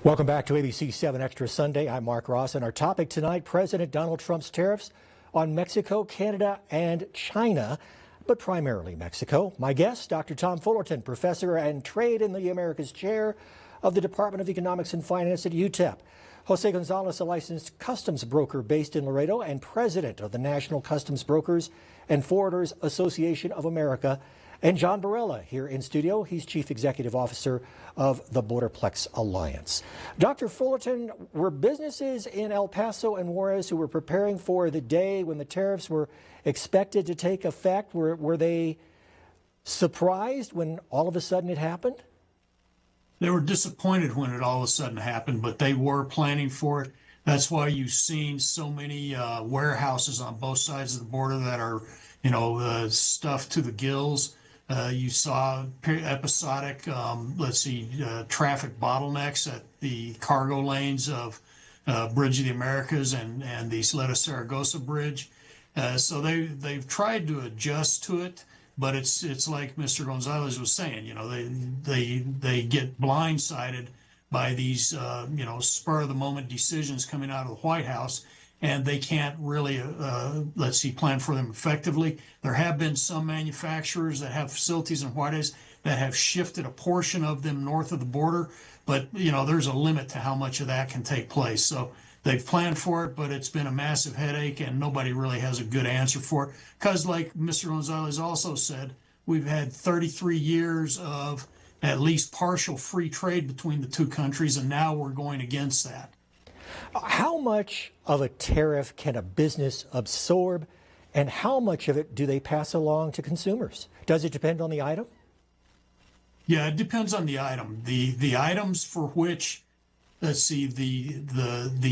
Welcome back to ABC 7 Extra Sunday. I'm Mark Ross, and our topic tonight, President Donald Trump's tariffs on Mexico, Canada, and China, but primarily Mexico. My guest, Dr. Tom Fullerton, professor and trade in the Americas chair of the Department of Economics and Finance at UTEP. Jose Gonzalez, a licensed customs broker based in Laredo and president of the National Customs Brokers and Forwarders Association of America. And John Barella here in studio. He's Chief Executive Officer of the Borderplex Alliance. Dr. Fullerton, were businesses in El Paso and Juarez who were preparing for the day when the tariffs were expected to take effect, were they surprised when all of a sudden it happened? They were disappointed when it all of a sudden happened, but they were planning for it. That's why you've seen so many warehouses on both sides of the border that are, stuffed to the gills. You saw episodic, traffic bottlenecks at the cargo lanes of Bridge of the Americas and the Isleta-Saragossa Bridge. So they've tried to adjust to it, but it's like Mr. Gonzalez was saying, they get blindsided by these, spur of the moment decisions coming out of the White House, and they can't really, plan for them effectively. There have been some manufacturers that have facilities in Juarez that have shifted a portion of them north of the border, but, there's a limit to how much of that can take place. So they've planned for it, but it's been a massive headache, and nobody really has a good answer for it. Because like Mr. Gonzalez also said, we've had 33 years of at least partial free trade between the two countries, and now we're going against that. How much of a tariff can a business absorb, and how much of it do they pass along to consumers? Does it depend on the item? Yeah, it depends on the item. The items for which, the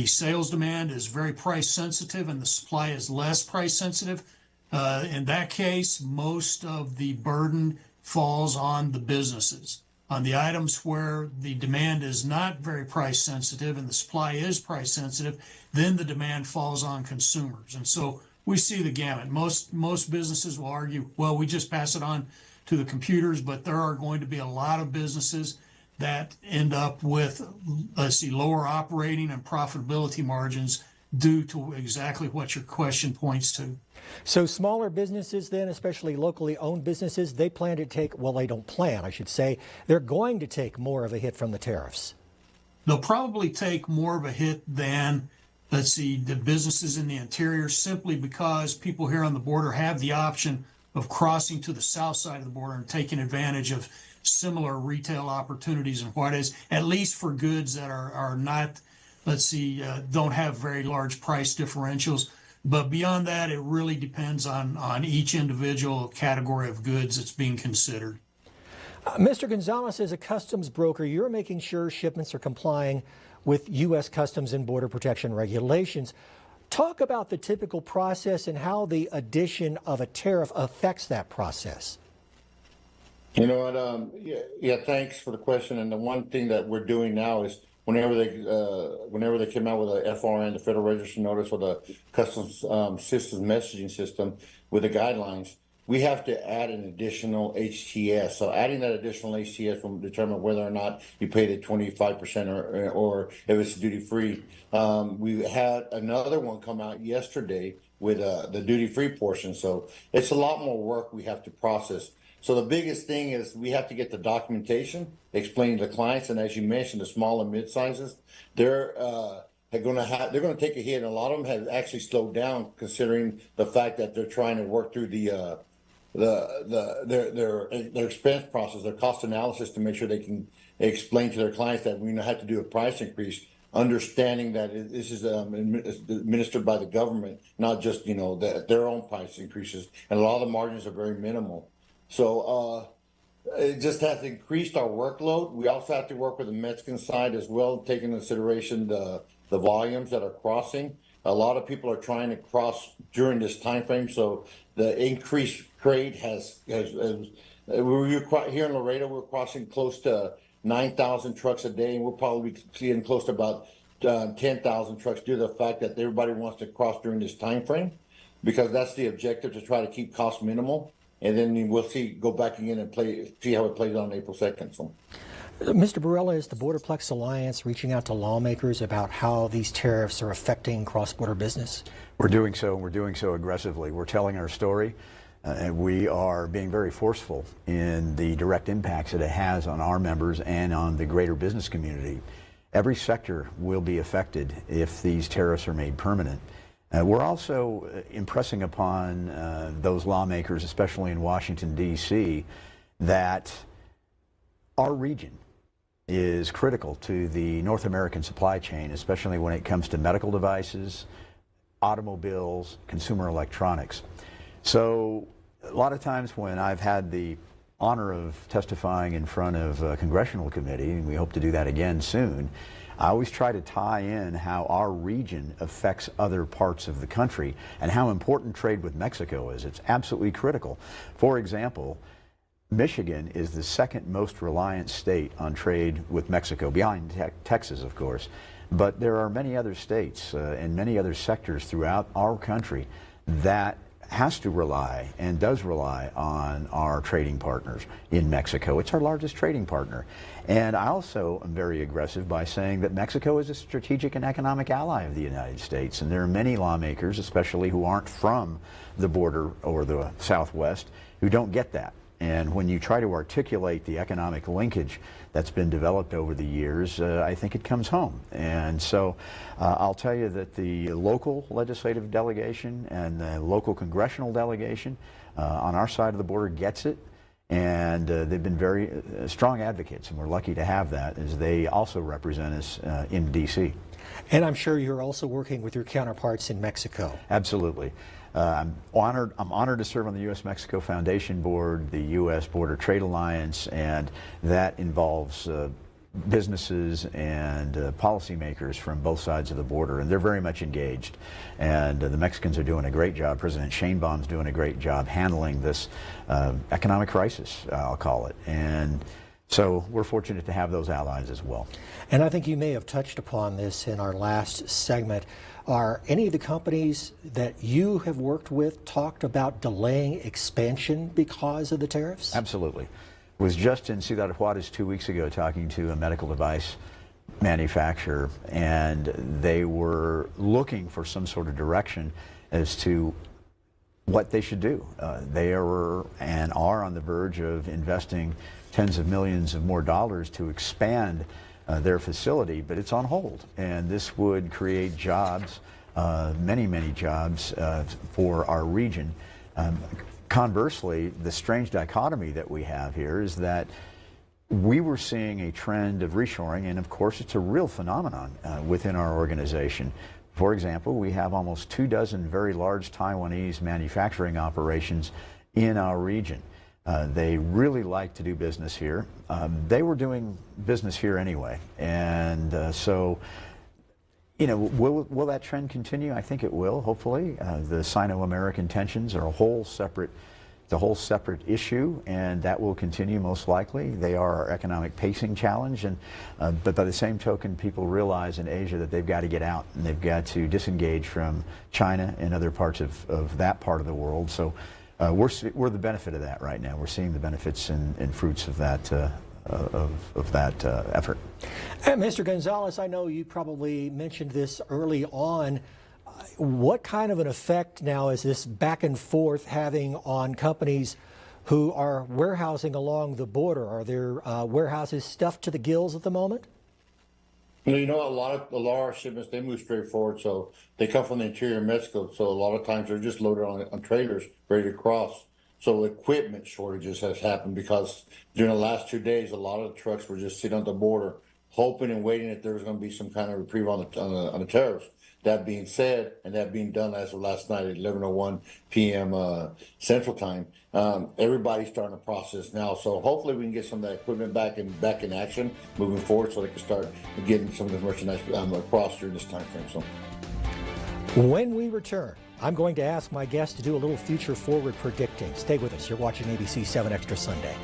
sales demand is very price sensitive and the supply is less price sensitive. In that case, most of the burden falls on the businesses. On the items where the demand is not very price sensitive and the supply is price sensitive, then the demand falls on consumers. And so we see the gamut. Most businesses will argue, well, we just pass it on to the computers, but there are going to be a lot of businesses that end up with, lower operating and profitability margins due to exactly what your question points to. So smaller businesses then, especially locally owned businesses, they plan to take, well, they don't plan, I should say, they're going to take more of a hit from the tariffs. They'll probably take more of a hit than, the businesses in the interior, simply because people here on the border have the option of crossing to the south side of the border and taking advantage of similar retail opportunities in Juarez, at least for goods that are not, don't have very large price differentials. But beyond that, it really depends on each individual category of goods that's being considered. Mr. Gonzalez, as a customs broker, you're making sure shipments are complying with U.S. Customs and Border Protection regulations. Talk about the typical process and how the addition of a tariff affects that process. You know what? Thanks for the question. And the one thing that we're doing now is whenever they came out with a FRN, the Federal Register Notice, or the Customs Systems Messaging System with the guidelines, we have to add an additional HTS. So adding that additional HTS will determine whether or not you pay the 25% or if it's duty free. We had another one come out yesterday with the duty free portion. So it's a lot more work we have to process. So the biggest thing is we have to get the documentation, explaining to clients, and as you mentioned, the small and mid sizes, they're going to take a hit, and a lot of them have actually slowed down, considering the fact that they're trying to work through their expense process, their cost analysis, to make sure they can explain to their clients that we have to do a price increase, understanding that this is administered by the government, not just their own price increases, and a lot of the margins are very minimal. So it just has increased our workload. We also have to work with the Mexican side as well, taking into consideration the volumes that are crossing. A lot of people are trying to cross during this time frame, so the increased trade has here in Laredo, we're crossing close to 9,000 trucks a day, and we'll probably be seeing close to about 10,000 trucks due to the fact that everybody wants to cross during this time frame, because that's the objective, to try to keep costs minimal. And then we'll go back again and see how it plays on April 2nd. So. Mr. Barella, is the Borderplex Alliance reaching out to lawmakers about how these tariffs are affecting cross-border business? We're doing so, and we're doing so aggressively. We're telling our story, and we are being very forceful in the direct impacts that it has on our members and on the greater business community. Every sector will be affected if these tariffs are made permanent. We're also impressing upon those lawmakers, especially in Washington, D.C., that our region is critical to the North American supply chain, especially when it comes to medical devices, automobiles, consumer electronics. So a lot of times when I've had the honor of testifying in front of a congressional committee, and we hope to do that again soon, I always try to tie in how our region affects other parts of the country and how important trade with Mexico is. It's absolutely critical. For example, Michigan is the second most reliant state on trade with Mexico, behind Texas, of course. But there are many other states and many other sectors throughout our country that has to rely and does rely on our trading partners in Mexico. It's our largest trading partner. And I also am very aggressive by saying that Mexico is a strategic and economic ally of the United States. And there are many lawmakers, especially who aren't from the border or the Southwest, who don't get that. And when you try to articulate the economic linkage that's been developed over the years, I think it comes home. And so I'll tell you that the local legislative delegation and the local congressional delegation on our side of the border gets it. And they've been very strong advocates, and we're lucky to have that, as they also represent us in D.C. And I'm sure you're also working with your counterparts in Mexico. Absolutely. I'm honored to serve on the U.S.-Mexico Foundation Board, the U.S. Border Trade Alliance, and that involves businesses and policymakers from both sides of the border, and they're very much engaged. And the Mexicans are doing a great job. President Sheinbaum's doing a great job handling this economic crisis, I'll call it. And so we're fortunate to have those allies as well. And I think you may have touched upon this in our last segment. Are any of the companies that you have worked with talked about delaying expansion because of the tariffs? Absolutely. Was just in Ciudad Juarez 2 weeks ago talking to a medical device manufacturer, and they were looking for some sort of direction as to what they should do. They are and are on the verge of investing tens of millions of more dollars to expand their facility, but it's on hold. And this would create jobs, many, many jobs for our region. Conversely, the strange dichotomy that we have here is that we were seeing a trend of reshoring, and of course it's a real phenomenon within our organization. For example, we have almost 24 very large Taiwanese manufacturing operations in our region. They really like to do business here. They were doing business here anyway, and so, you know, will that trend continue? I think it will, hopefully. The Sino-American tensions are a whole separate issue, and that will continue most likely. They are our economic pacing challenge, and but by the same token, people realize in Asia that they've got to get out and they've got to disengage from China and other parts of that part of the world. So we're the benefit of that right now. We're seeing the benefits and fruits of that effort. Mr. Gonzalez, I know you probably mentioned this early on. What kind of an effect now is this back and forth having on companies who are warehousing along the border? Are their warehouses stuffed to the gills at the moment? You know, a lot of our shipments, they move straight forward, so they come from the interior of Mexico. So a lot of times they're just loaded on trailers ready to cross. So equipment shortages has happened because during the last 2 days, a lot of the trucks were just sitting on the border, hoping and waiting that there was going to be some kind of reprieve on the tariffs. That being said, and that being done as of last night at 11:01 p.m. Central Time, everybody's starting to process now. So hopefully we can get some of that equipment back in action moving forward, so they can start getting some of the merchandise across during this time frame. So when we return, I'm going to ask my guests to do a little future forward predicting. Stay with us. You're watching ABC 7 Extra Sunday.